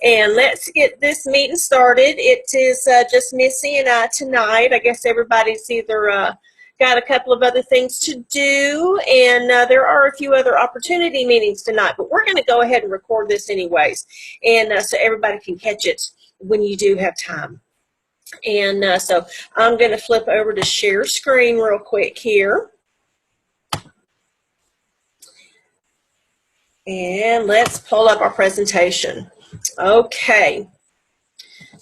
And let's get this meeting started. It is just Missy and I tonight. I guess everybody's either got a couple of other things to do, and there are a few other opportunity meetings tonight, but we're going to go ahead and record this anyways, and so everybody can catch it when you do have time. And so I'm going to flip over to share screen real quick here. And let's pull up our presentation. Okay.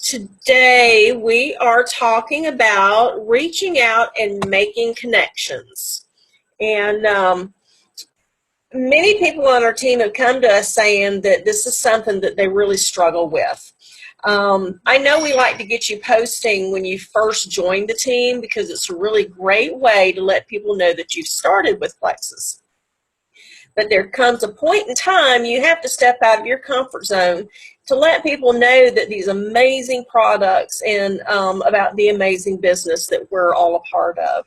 Today we are talking about reaching out and making connections. And many people on our team have come to us saying that this is something that they really struggle with. I know we like to get you posting when you first join the team because it's a really great way to let people know that you've started with Plexus. But there comes a point in time you have to step out of your comfort zone to let people know that these amazing products and about the amazing business that we're all a part of.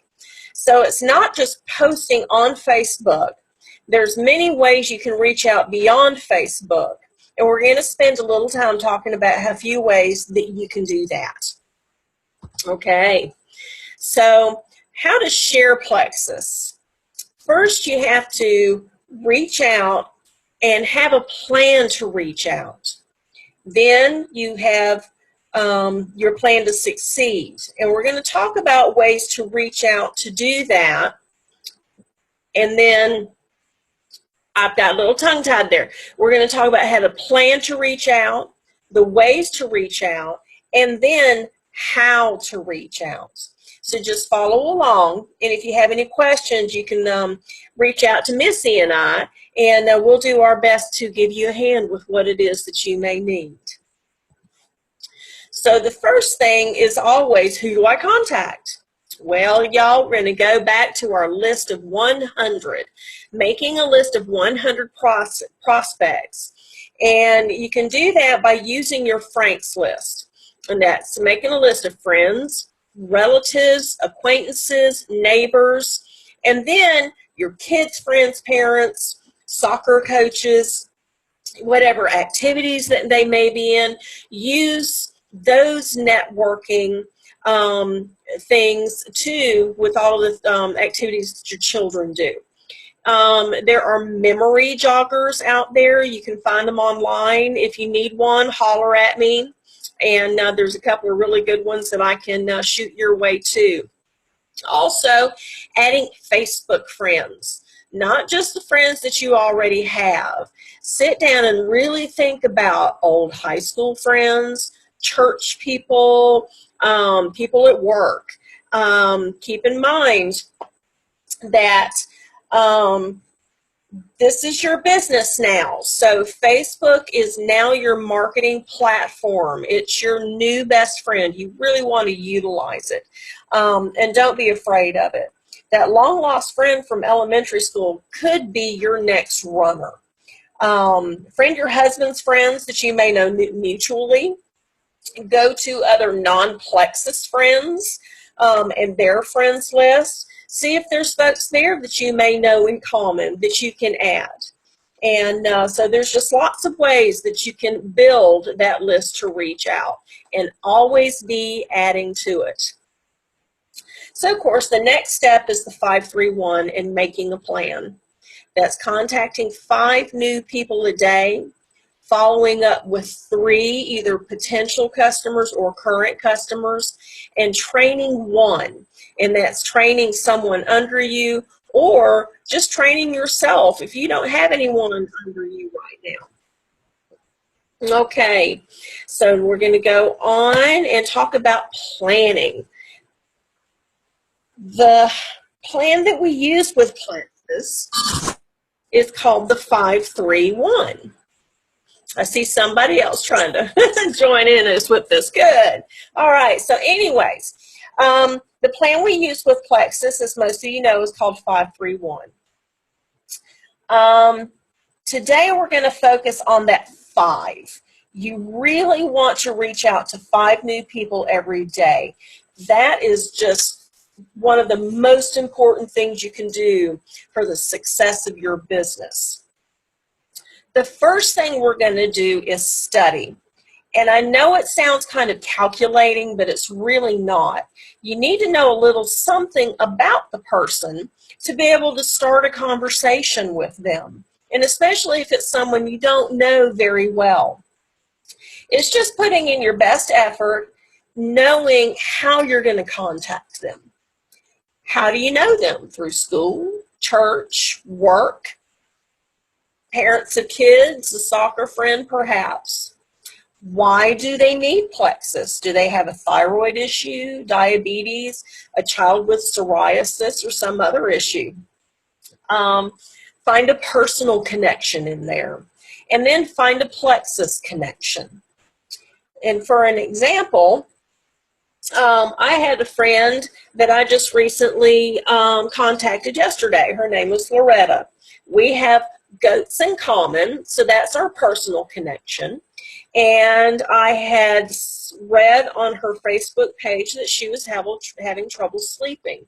So it's not just posting on Facebook. There's many ways you can reach out beyond Facebook. And we're going to spend a little time talking about a few ways that you can do that. Okay, so how to share Plexus? First, you have to reach out and have a plan to reach out. Then you have your plan to succeed. And we're going to talk about ways to reach out to do that. And then I've got a little tongue-tied there. We're going to talk about how to plan to reach out, the ways to reach out, and then how to reach out. So just follow along, and if you have any questions, you can reach out to Missy and I, and we'll do our best to give you a hand with what it is that you may need. So the first thing is always, who do I contact? Well, y'all, we're going to go back to our list of 100, making a list of 100 prospects. And you can do that by using your Frank's list. And that's making a list of friends, relatives, acquaintances, neighbors, and then your kids' friends, parents, soccer coaches, whatever activities that they may be in. Use those networking things too with all the activities that your children do. There are memory joggers out there. You can find them online. If you need one, holler at me. And there's a couple of really good ones that I can shoot your way too. Also, adding Facebook friends, not just the friends that you already have. Sit down and really think about old high school friends, church people, people at work. Keep in mind that this is your business now. So Facebook is now your marketing platform. It's your new best friend. You really want to utilize it. And don't be afraid of it. That long lost friend from elementary school could be your next runner. Friend your husband's friends that you may know mutually. Go to other non-Plexus friends and their friends list. See if there's folks there that you may know in common that you can add. And so there's just lots of ways that you can build that list to reach out and always be adding to it. So, of course, the next step is the 5-3-1 and making a plan. That's contacting 5 new people a day, following up with 3 either potential customers or current customers, and training 1. And that's training someone under you or just training yourself if you don't have anyone under you right now. Okay, so we're going to go on and talk about planning. The plan that we use with Plexus is called the 5-3-1. I see somebody else trying to join in us with this. Good. All right, so anyways, the plan we use with Plexus, as most of you know, is called 5-3-1. Today we're going to focus on that 5. You really want to reach out to 5 new people every day. That is just one of the most important things you can do for the success of your business. The first thing we're going to do is study. And I know it sounds kind of calculating, but it's really not. You need to know a little something about the person to be able to start a conversation with them. And especially if it's someone you don't know very well. It's just putting in your best effort, knowing how you're going to contact them. How do you know them? Through school, church, work, parents of kids, a soccer friend perhaps. Why do they need Plexus? Do they have a thyroid issue, diabetes, a child with psoriasis, or some other issue? Find a personal connection in there. And then find a Plexus connection. And for an example, I had a friend that I just recently contacted yesterday. Her name was Loretta. We have goats in common, so that's our personal connection. And I had read on her Facebook page that she was having trouble sleeping.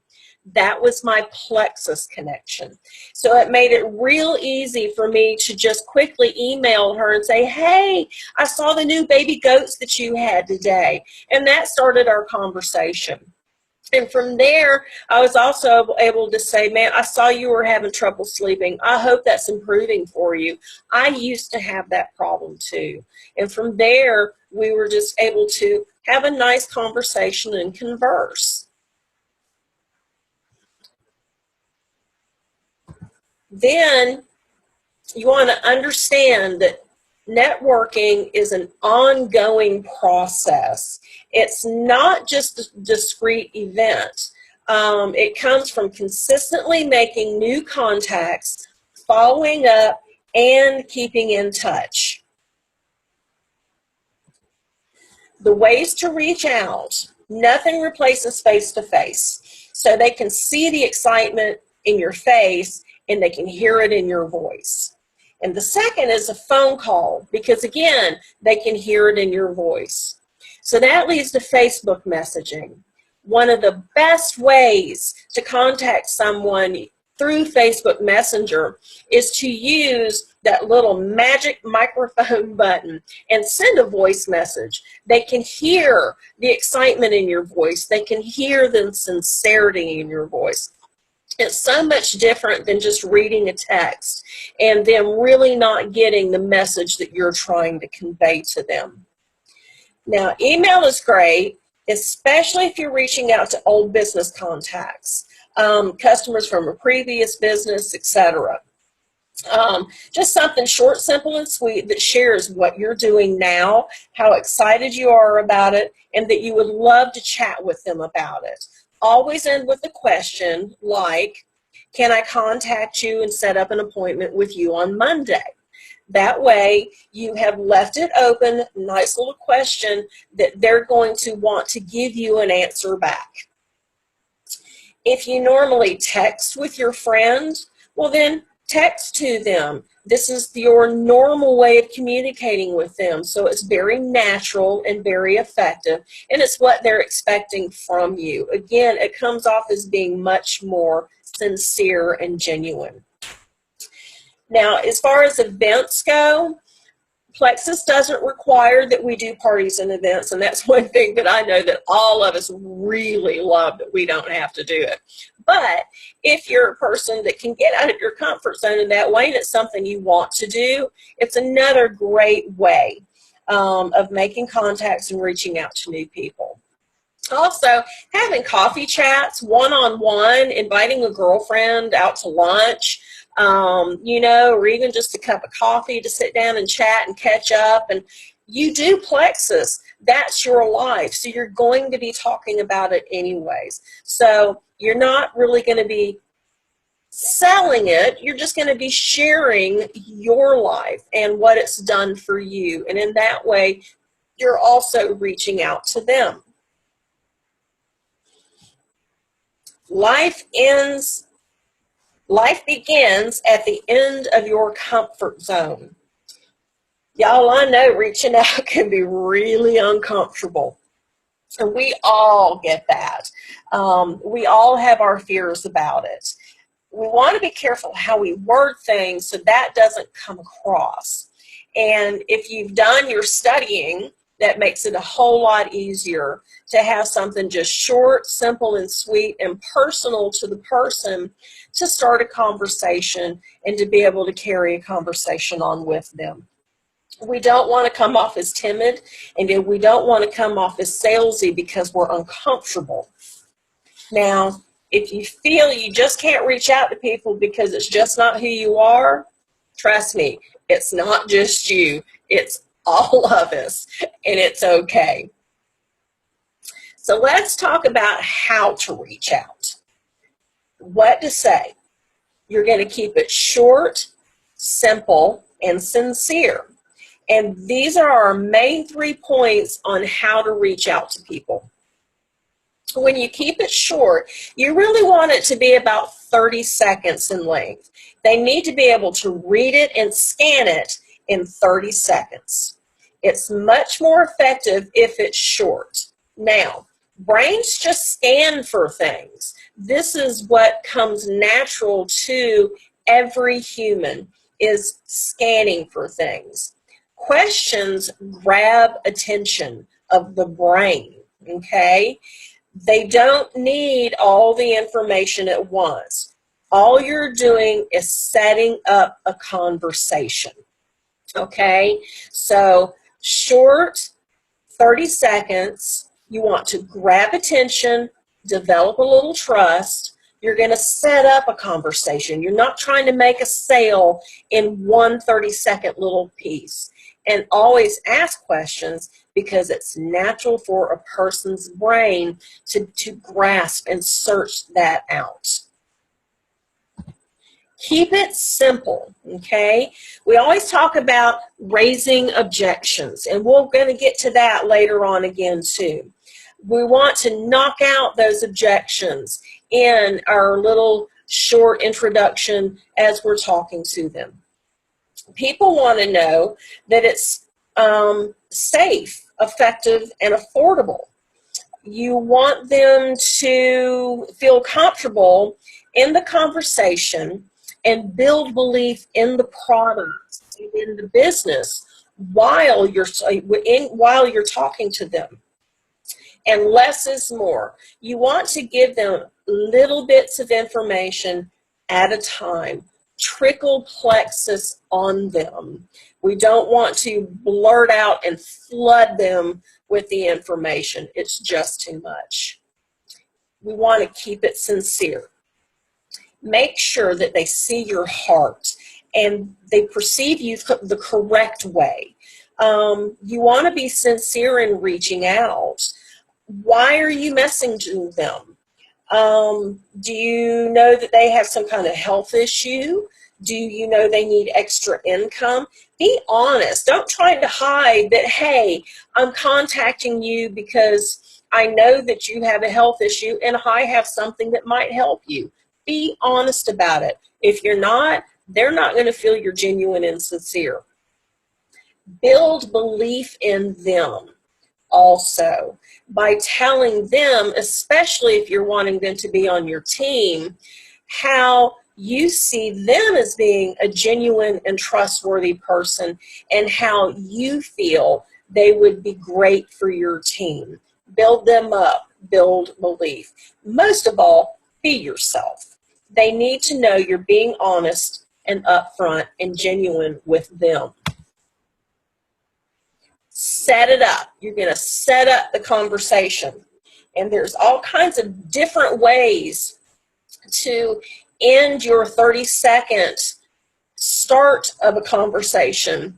That was my Plexus connection. So it made it real easy for me to just quickly email her and say, hey, I saw the new baby goats that you had today. And that started our conversation. And from there, I was also able to say, man, I saw you were having trouble sleeping. I hope that's improving for you. I used to have that problem too. And from there, we were just able to have a nice conversation and converse. Then you want to understand that networking is an ongoing process. It's not just a discrete event. It comes from consistently making new contacts, following up, and keeping in touch. The ways to reach out, nothing replaces face-to-face. So they can see the excitement in your face and they can hear it in your voice. And the second is a phone call, because again, they can hear it in your voice. So that leads to Facebook messaging. One of the best ways to contact someone through Facebook Messenger is to use that little magic microphone button and send a voice message. They can hear the excitement in your voice. They can hear the sincerity in your voice. It's so much different than just reading a text and them really not getting the message that you're trying to convey to them. Now, email is great, especially if you're reaching out to old business contacts, customers from a previous business, etc. Just something short, simple, and sweet that shares what you're doing now, how excited you are about it, and that you would love to chat with them about it. Always end with a question like, can I contact you and set up an appointment with you on Monday? That way you have left it open, nice little question that they're going to want to give you an answer back. If you normally text with your friend, well then text to them. This is your normal way of communicating with them, so it's very natural and very effective, and it's what they're expecting from you. Again, it comes off as being much more sincere and genuine. Now, as far as events go, Plexus doesn't require that we do parties and events, and that's one thing that I know that all of us really love, that we don't have to do it. But if you're a person that can get out of your comfort zone in that way and it's something you want to do, it's another great way of making contacts and reaching out to new people. Also, having coffee chats, one-on-one, inviting a girlfriend out to lunch, or even just a cup of coffee to sit down and chat and catch up. And you do Plexus. That's your life. So you're going to be talking about it anyways. So you're not really going to be selling it. You're just going to be sharing your life and what it's done for you. And in that way, you're also reaching out to them. Life begins at the end of your comfort zone. Y'all, I know reaching out can be really uncomfortable. And we all get that. We all have our fears about it. We want to be careful how we word things so that doesn't come across. And if you've done your studying, that makes it a whole lot easier to have something just short, simple, and sweet and personal to the person to start a conversation and to be able to carry a conversation on with them. We don't want to come off as timid, and we don't want to come off as salesy because we're uncomfortable. Now, if you feel you just can't reach out to people because it's just not who you are, trust me, it's not just you. It's all of us, and it's okay. So let's talk about how to reach out. What to say. You're going to keep it short, simple, and sincere. And these are our main 3 points on how to reach out to people. When you keep it short, you really want it to be about 30 seconds in length. They need to be able to read it and scan it in 30 seconds. It's much more effective if it's short. Now, brains just scan for things. This is what comes natural to every human, is scanning for things. Questions grab attention of the brain, okay? They don't need all the information at once. All you're doing is setting up a conversation, okay? So short, 30 seconds. You want to grab attention, develop a little trust. You're going to set up a conversation. You're not trying to make a sale in one 30-second little piece. And always ask questions, because it's natural for a person's brain to grasp and search that out. Keep it simple, okay? We always talk about raising objections, and we're going to get to that later on again too. We want to knock out those objections in our little short introduction as we're talking to them. People want to know that it's safe, effective, and affordable. You want them to feel comfortable in the conversation and build belief in the product and in the business while you're talking to them. And less is more. You want to give them little bits of information at a time. Trickle plexus on them. We don't want to blurt out and flood them with the information. It's just too much. We want to keep it sincere. Make sure that they see your heart and they perceive you the correct way. You want to be sincere in reaching out. Why are you messaging them? Do you know that they have some kind of health issue? Do you know they need extra income? Be honest. Don't try to hide that, hey, I'm contacting you because I know that you have a health issue and I have something that might help you. Be honest about it. If you're not, they're not going to feel you're genuine and sincere. Build belief in them also by telling them, especially if you're wanting them to be on your team, how you see them as being a genuine and trustworthy person and how you feel they would be great for your team. Build them up, build belief. Most of all, be yourself. They need to know you're being honest and upfront and genuine with them. Set it up. You're going to set up the conversation. And there's all kinds of different ways to end your 30-second start of a conversation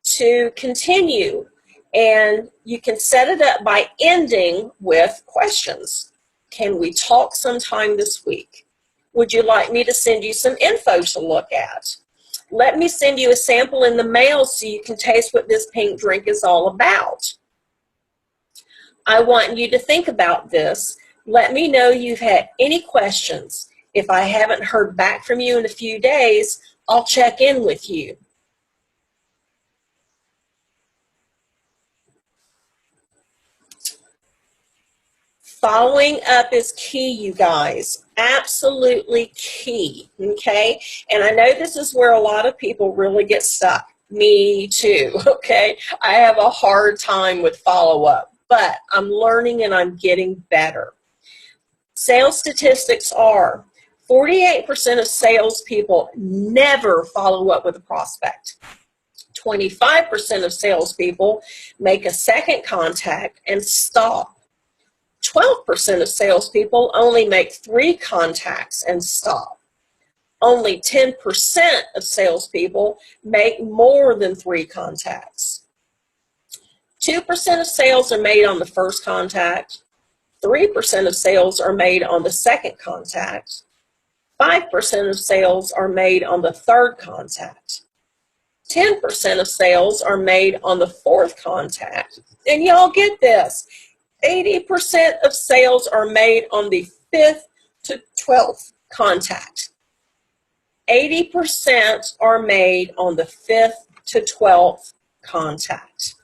to continue. And you can set it up by ending with questions. Can we talk sometime this week? Would you like me to send you some info to look at? Let me send you a sample in the mail so you can taste what this pink drink is all about. I want you to think about this. Let me know you've had any questions. If I haven't heard back from you in a few days, I'll check in with you. Following up is key, you guys. Absolutely key, okay? And I know this is where a lot of people really get stuck. Me too, okay? I have a hard time with follow-up, but I'm learning and I'm getting better. Sales statistics are 48% of salespeople never follow up with a prospect. 25% of salespeople make a second contact and stop. 12% of salespeople only make 3 contacts and stop. Only 10% of salespeople make more than 3 contacts. 2% of sales are made on the first contact. 3% of sales are made on the second contact. 5% of sales are made on the third contact. 10% of sales are made on the fourth contact. And y'all get this, 80% of sales are made on the 5th to 12th contact. 80% are made on the 5th to 12th contact.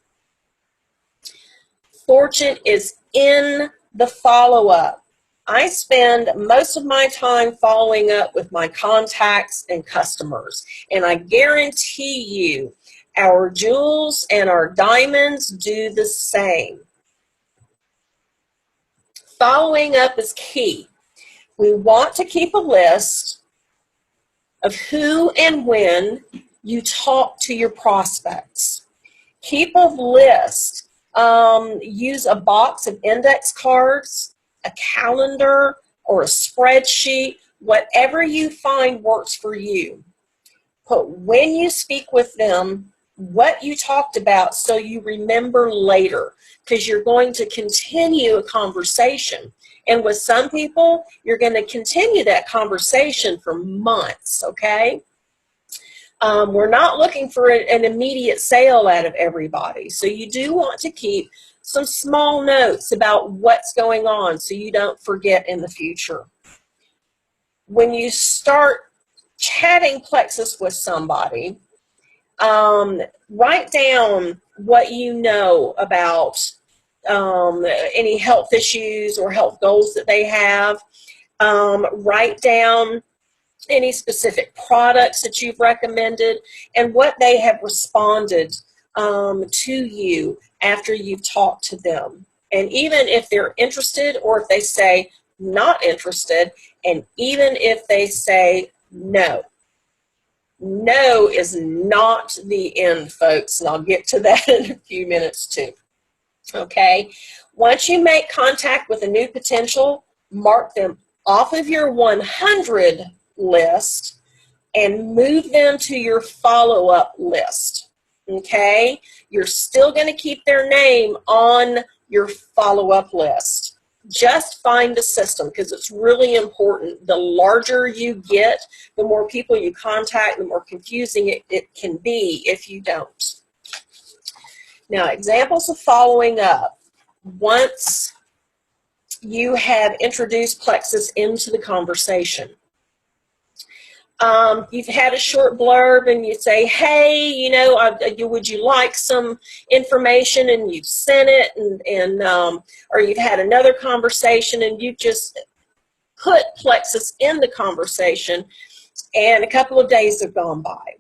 Fortune is in the follow-up. I spend most of my time following up with my contacts and customers, and I guarantee you our jewels and our diamonds do the same. Following up is key. We want to keep a list of who and when you talk to your prospects. Keep a list. Use a box of index cards, a calendar, or a spreadsheet. Whatever you find works for you. Put when you speak with them, what you talked about, so you remember later, because you're going to continue a conversation. And with some people, you're going to continue that conversation for months, okay? We're not looking for an immediate sale out of everybody. So you do want to keep some small notes about what's going on so you don't forget in the future. When you start chatting Plexus with somebody, write down what you know about any health issues or health goals that they have. Write down any specific products that you've recommended and what they have responded to you after you've talked to them. And even if they're interested, or if they say not interested, and even if they say no. No is not the end, folks, and I'll get to that in a few minutes too. Okay, once you make contact with a new potential, mark them off of your 100 list and move them to your follow-up list. Okay, you're still going to keep their name on your follow-up list. Just find a system, because it's really important. The larger you get, the more people you contact, the more confusing it can be if you don't. Now, examples of following up. Once you have introduced Plexus into the conversation, you've had a short blurb and you say, hey, you know, would you like some information, and you've sent it, or you've had another conversation and you've just put Plexus in the conversation, and a couple of days have gone by.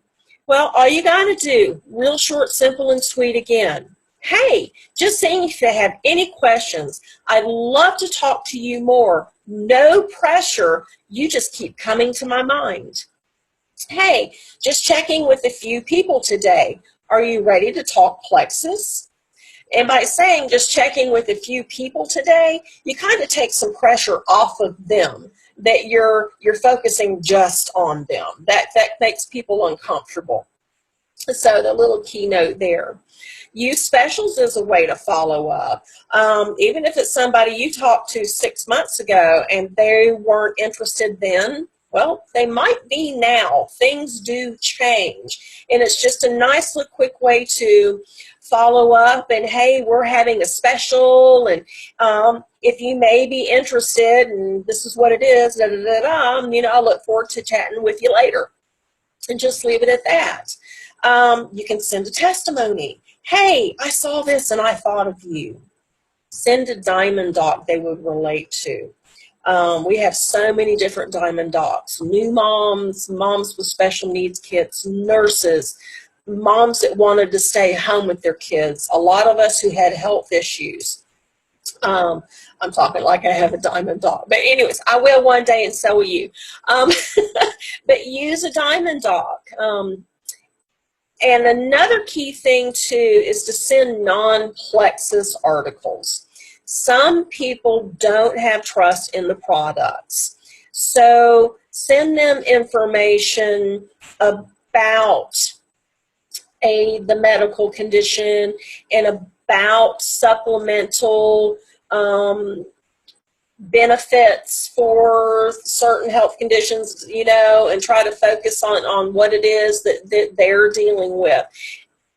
Well, all you got to do, real short, simple, and sweet again. Hey, just seeing if you have any questions. I'd love to talk to you more. No pressure. You just keep coming to my mind. Hey, just checking with a few people today. Are you ready to talk Plexus? And by saying just checking with a few people today, you kind of take some pressure off of them, that you're focusing just on them. That makes people uncomfortable. So the little keynote there. Use specials as a way to follow up. Even if it's somebody you talked to 6 months ago and they weren't interested then, well, they might be now. Things do change. And it's just a nice little quick way to follow up, and hey, we're having a special, and if you may be interested, and this is what it is, da, da, da, da, you know, I look forward to chatting with you later. And just leave it at that. You can send a testimony. Hey, I saw this and I thought of you. Send a diamond doc they would relate to. We have so many different diamond docs. New moms, moms with special needs kits, nurses, moms that wanted to stay home with their kids, a lot of us who had health issues. I'm talking like I have a diamond dog. But anyways, I will one day, and so will you. But use a diamond dog. And another key thing, too, is to send non-Plexus articles. Some people don't have trust in the products. So send them information about the medical condition and about supplemental benefits for certain health conditions, you know, and try to focus on what it is that they're dealing with.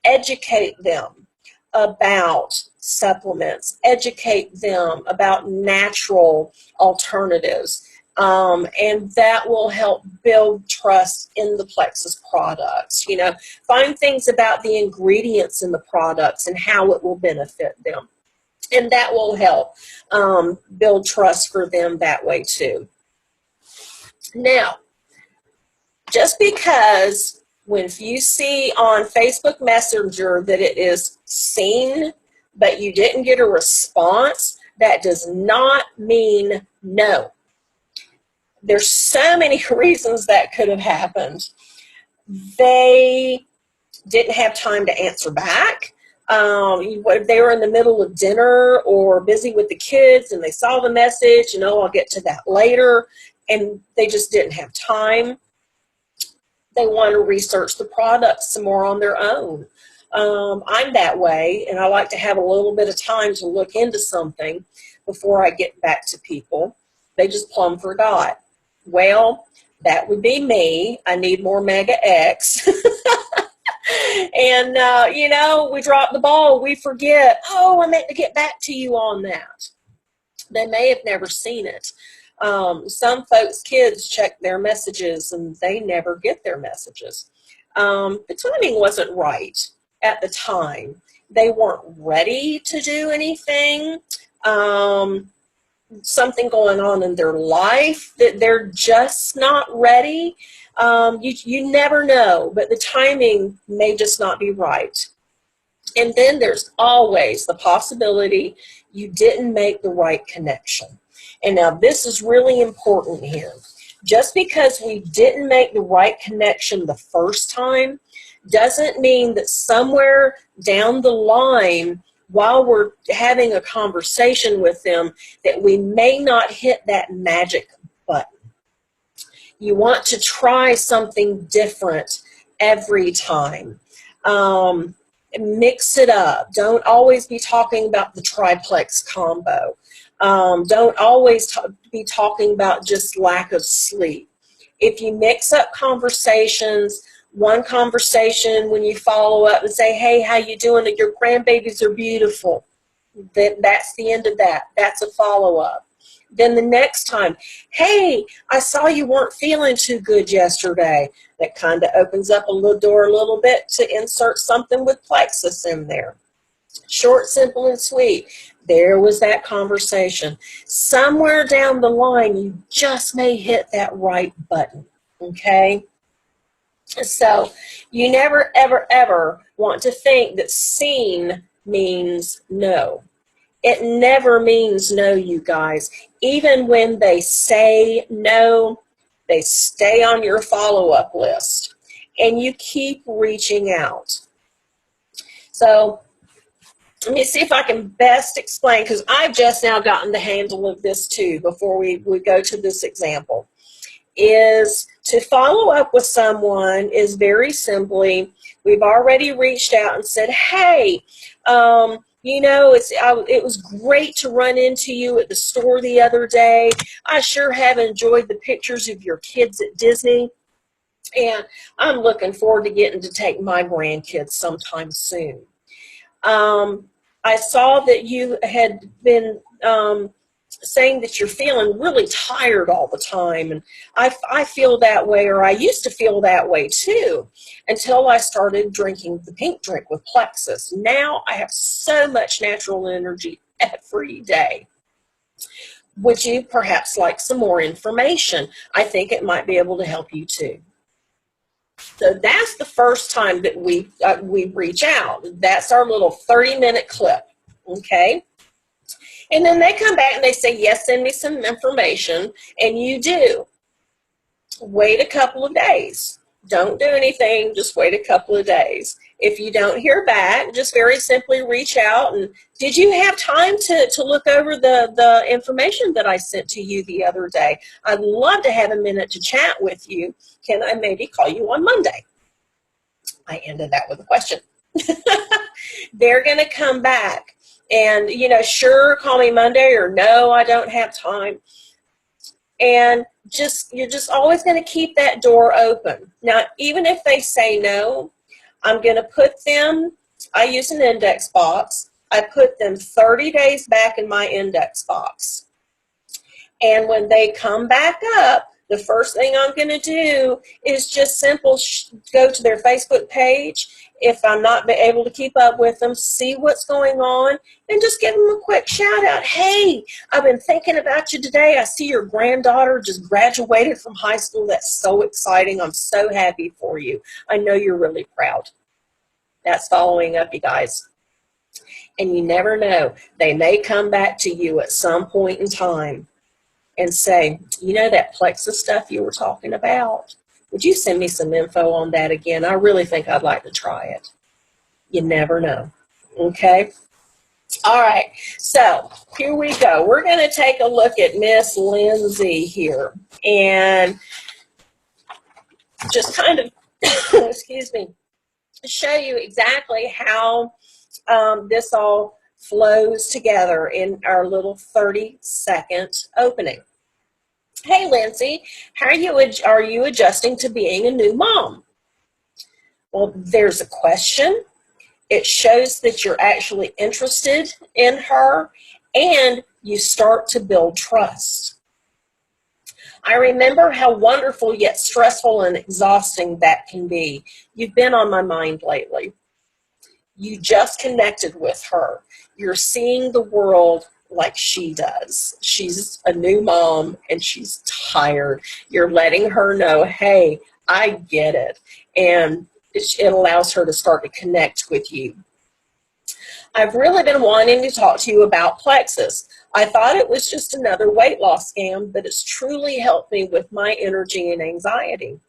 Educate them about supplements. Educate them about natural alternatives. And that will help build trust in the Plexus products. You know, find things about the ingredients in the products and how it will benefit them. And that will help build trust for them that way too. Now, just because when you see on Facebook Messenger that it is seen, but you didn't get a response, that does not mean no. There's so many reasons that could have happened. They didn't have time to answer back. They were in the middle of dinner or busy with the kids and they saw the message, you know, I'll get to that later, and they just didn't have time. They want to research the products some more on their own. I'm that way, and I like to have a little bit of time to look into something before I get back to people. They just plumb forgot. Well, that would be me. I need more Mega X. And, you know, we drop the ball. We forget, oh, I meant to get back to you on that. They may have never seen it. Some folks' kids check their messages and they never get their messages. The timing wasn't right at the time. They weren't ready to do anything. Something going on in their life that they're just not ready. You never know, but the timing may just not be right. And then there's always the possibility you didn't make the right connection. And now this is really important here. Just because we didn't make the right connection the first time doesn't mean that somewhere down the line, while we're having a conversation with them, that we may not hit that magic button. You want to try something different every time. Mix it up. Don't always be talking about the triplex combo. Don't always be talking about just lack of sleep. If you mix up conversations, one conversation when you follow up and say, hey, how you doing? Your grandbabies are beautiful. That's the end of that. That's a follow-up. Then the next time, hey, I saw you weren't feeling too good yesterday. That kind of opens up a little door a little bit to insert something with Plexus in there. Short, simple, and sweet. There was that conversation. Somewhere down the line, you just may hit that right button, okay? So you never, ever, ever want to think that seen means no. It never means no, you guys. Even when they say no, they stay on your follow-up list, and you keep reaching out. So let me see if I can best explain, because I've just now gotten the handle of this too before we go to this example. Is to follow up with someone is very simply, we've already reached out and said, hey, you know, it was great to run into you at the store the other day. I sure have enjoyed the pictures of your kids at Disney. And I'm looking forward to getting to take my grandkids sometime soon. I saw that you had been saying that you're feeling really tired all the time, and I feel that way, or I used to feel that way too, until I started drinking the pink drink with Plexus. Now I have so much natural energy every day. Would you perhaps like some more information? I think it might be able to help you too. So that's the first time that we reach out. That's our little 30-minute clip, okay? And then they come back and they say, yes, send me some information, and you do. Wait a couple of days. Don't do anything, just wait a couple of days. If you don't hear back, just very simply reach out and, did you have time to look over the information that I sent to you the other day? I'd love to have a minute to chat with you. Can I maybe call you on Monday? I ended that with a question. They're going to come back and, you know, sure, call me Monday, or no, I don't have time. And you're just always going to keep that door open. Now, even if they say no, I'm going to put them, I use an index box. I put them 30 days back in my index box. And when they come back up, the first thing I'm going to do is just simple go to their Facebook page. If I'm not able to keep up with them, see what's going on, and just give them a quick shout out. Hey, I've been thinking about you today. I see your granddaughter just graduated from high school. That's so exciting. I'm so happy for you. I know you're really proud. That's following up, you guys. And you never know. They may come back to you at some point in time and say, you know, that Plexus stuff you were talking about, would you send me some info on that again? I really think I'd like to try it. You never know. Okay? All right. So here we go. We're going to take a look at Miss Lindsay here and just kind of, excuse me, show you exactly how this all flows together in our little 30-second opening. Hey, Lindsay, how are you adjusting to being a new mom? Well, there's a question. It shows that you're actually interested in her, and you start to build trust. I remember how wonderful yet stressful and exhausting that can be. You've been on my mind lately. You just connected with her. You're seeing the world like she does. She's a new mom and she's tired. You're letting her know, hey, I get it. And it allows her to start to connect with you. I've really been wanting to talk to you about Plexus. I thought it was just another weight loss scam, but it's truly helped me with my energy and anxiety.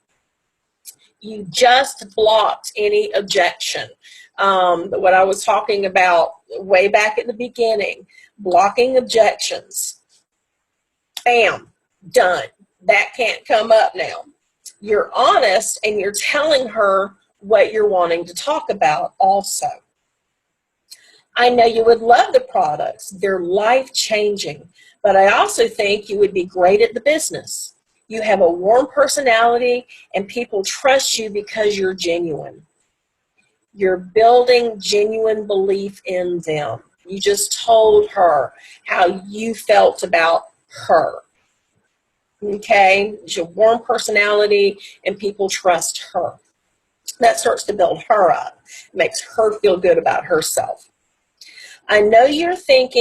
You just blocked any objection. What I was talking about way back at the beginning, blocking objections. Bam, done. That can't come up now. You're honest and you're telling her what you're wanting to talk about also. I know you would love the products. They're life-changing, but I also think you would be great at the business. You have a warm personality and people trust you because you're genuine. You're building genuine belief in them. You just told her how you felt about her. Okay? It's your warm personality and people trust her. That starts to build her up. Makes her feel good about herself. I know you think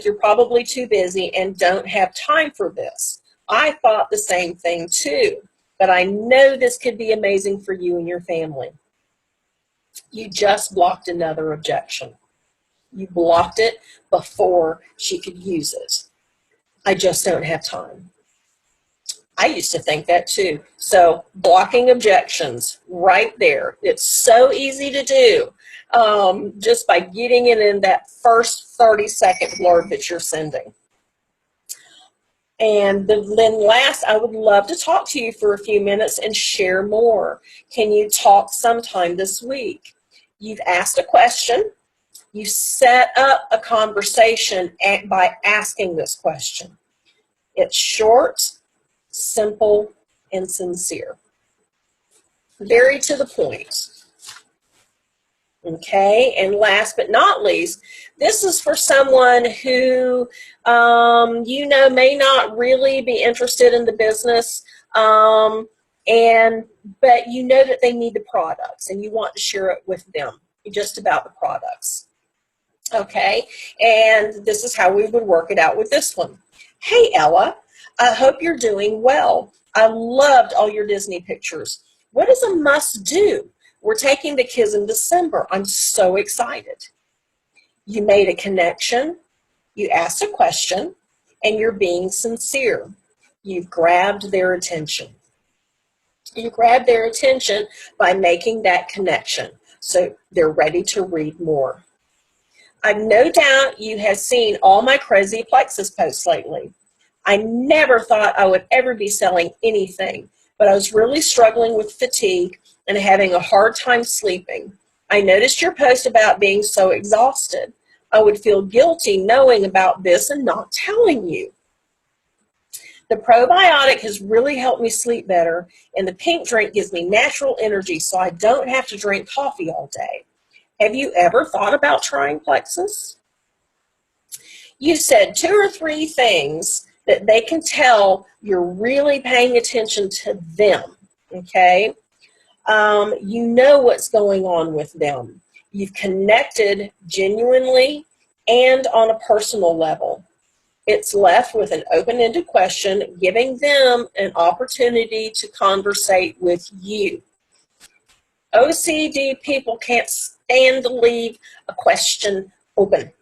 you're probably too busy and don't have time for this. I thought the same thing too, but I know this could be amazing for you and your family. You just blocked another objection. You blocked it before she could use it. I just don't have time. I used to think that too. So blocking objections right there. It's so easy to do just by getting it in that first 30-second blurb that you're sending. And then last, I would love to talk to you for a few minutes and share more. Can you talk sometime this week? You've asked a question. You set up a conversation by asking this question. It's short, simple, and sincere. Very to the point. Okay, and last but not least, this is for someone who, may not really be interested in the business, but you know that they need the products and you want to share it with them, just about the products. Okay, and this is how we would work it out with this one. Hey, Ella, I hope you're doing well. I loved all your Disney pictures. What is a must do? We're taking the kids in December. I'm so excited. You made a connection, you asked a question, and you're being sincere. You've grabbed their attention. You grab their attention by making that connection, so they're ready to read more. I've no doubt you have seen all my crazy Plexus posts lately. I never thought I would ever be selling anything, but I was really struggling with fatigue and having a hard time sleeping. I noticed your post about being so exhausted. I would feel guilty knowing about this and not telling you. The probiotic has really helped me sleep better, and the pink drink gives me natural energy so I don't have to drink coffee all day. Have you ever thought about trying Plexus? You said 2 or 3 things that they can tell you're really paying attention to them, okay? You know what's going on with them. You've connected genuinely and on a personal level. It's left with an open-ended question, giving them an opportunity to conversate with you. OCD people can't stand to leave a question open.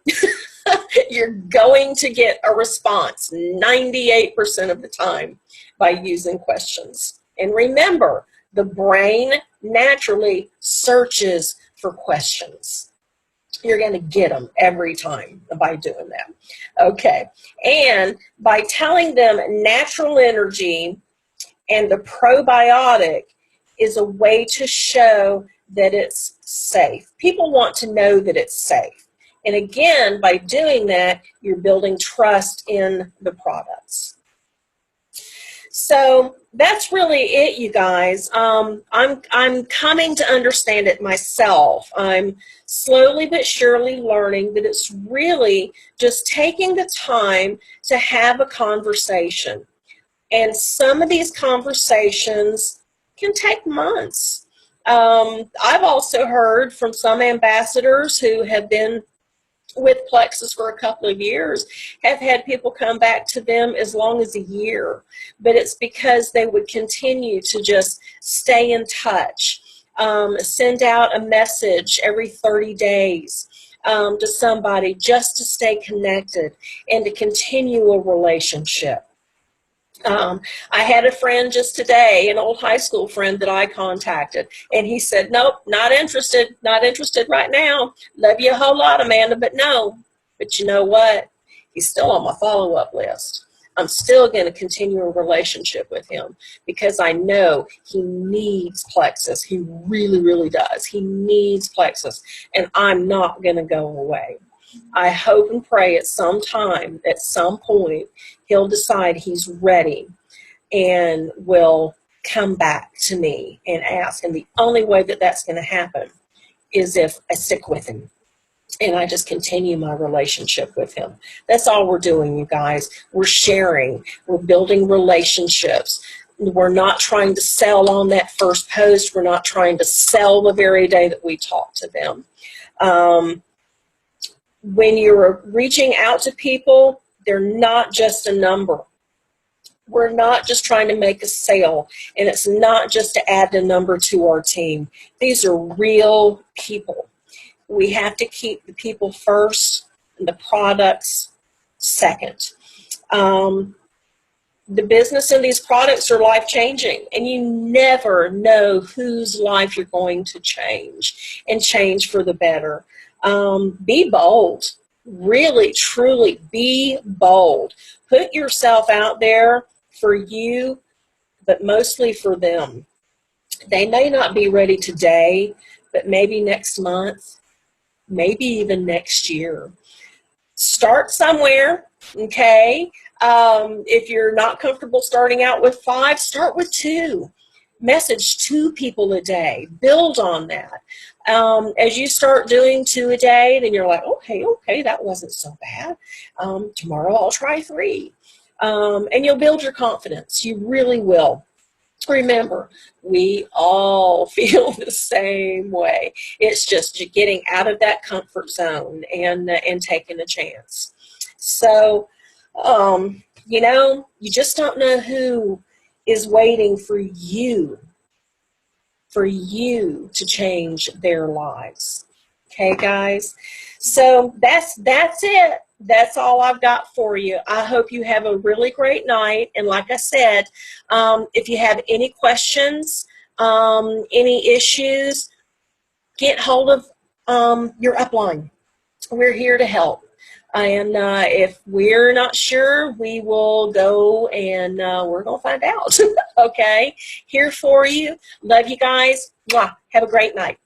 You're going to get a response 98% of the time by using questions. And remember, the brain naturally searches for questions. You're going to get them every time by doing that. Okay, and by telling them natural energy and the probiotic is a way to show that it's safe. People want to know that it's safe. And again, by doing that, you're building trust in the products. So that's really it, you guys. I'm coming to understand it myself. I'm slowly but surely learning that it's really just taking the time to have a conversation. And some of these conversations can take months. I've also heard from some ambassadors who have been with Plexus for a couple of years, have had people come back to them as long as a year. But it's because they would continue to just stay in touch, send out a message every 30 days to somebody just to stay connected and to continue a relationship. I had a friend just today, an old high school friend that I contacted, and he said, nope, not interested right now. Love you a whole lot, Amanda, but no. But you know what? He's still on my follow-up list. I'm still going to continue a relationship with him because I know he needs Plexus. He really, really does. He needs Plexus, and I'm not going to go away. I hope and pray at some time, at some point, he'll decide he's ready and will come back to me and ask. And the only way that that's going to happen is if I stick with him and I just continue my relationship with him. That's all we're doing, you guys. We're sharing. We're building relationships. We're not trying to sell on that first post. We're not trying to sell the very day that we talk to them. When you're reaching out to people, they're not just a number. We're not just trying to make a sale, and it's not just to add a number to our team. These are real people. We have to keep the people first and the products second. The business and these products are life-changing, and you never know whose life you're going to change, and change for the better. Be bold. Really, truly be bold. Put yourself out there for you, but mostly for them. They may not be ready today, but maybe next month, maybe even next year. Start somewhere, okay? If you're not comfortable starting out with 5, start with 2. Message 2 people a day. Build on that. As you start doing 2 a day, then you're like, okay, that wasn't so bad. Tomorrow I'll try 3. And you'll build your confidence. You really will. Remember, we all feel the same way. It's just you getting out of that comfort zone and taking a chance. So, you know, you just don't know who is waiting for you for you to change their lives. Okay, guys? So that's it. That's all I've got for you. I hope you have a really great night. And like I said, if you have any questions, any issues, get hold of your upline. We're here to help. And if we're not sure, we will go and we're going to find out. Okay? Here for you. Love you guys. Mwah. Have a great night.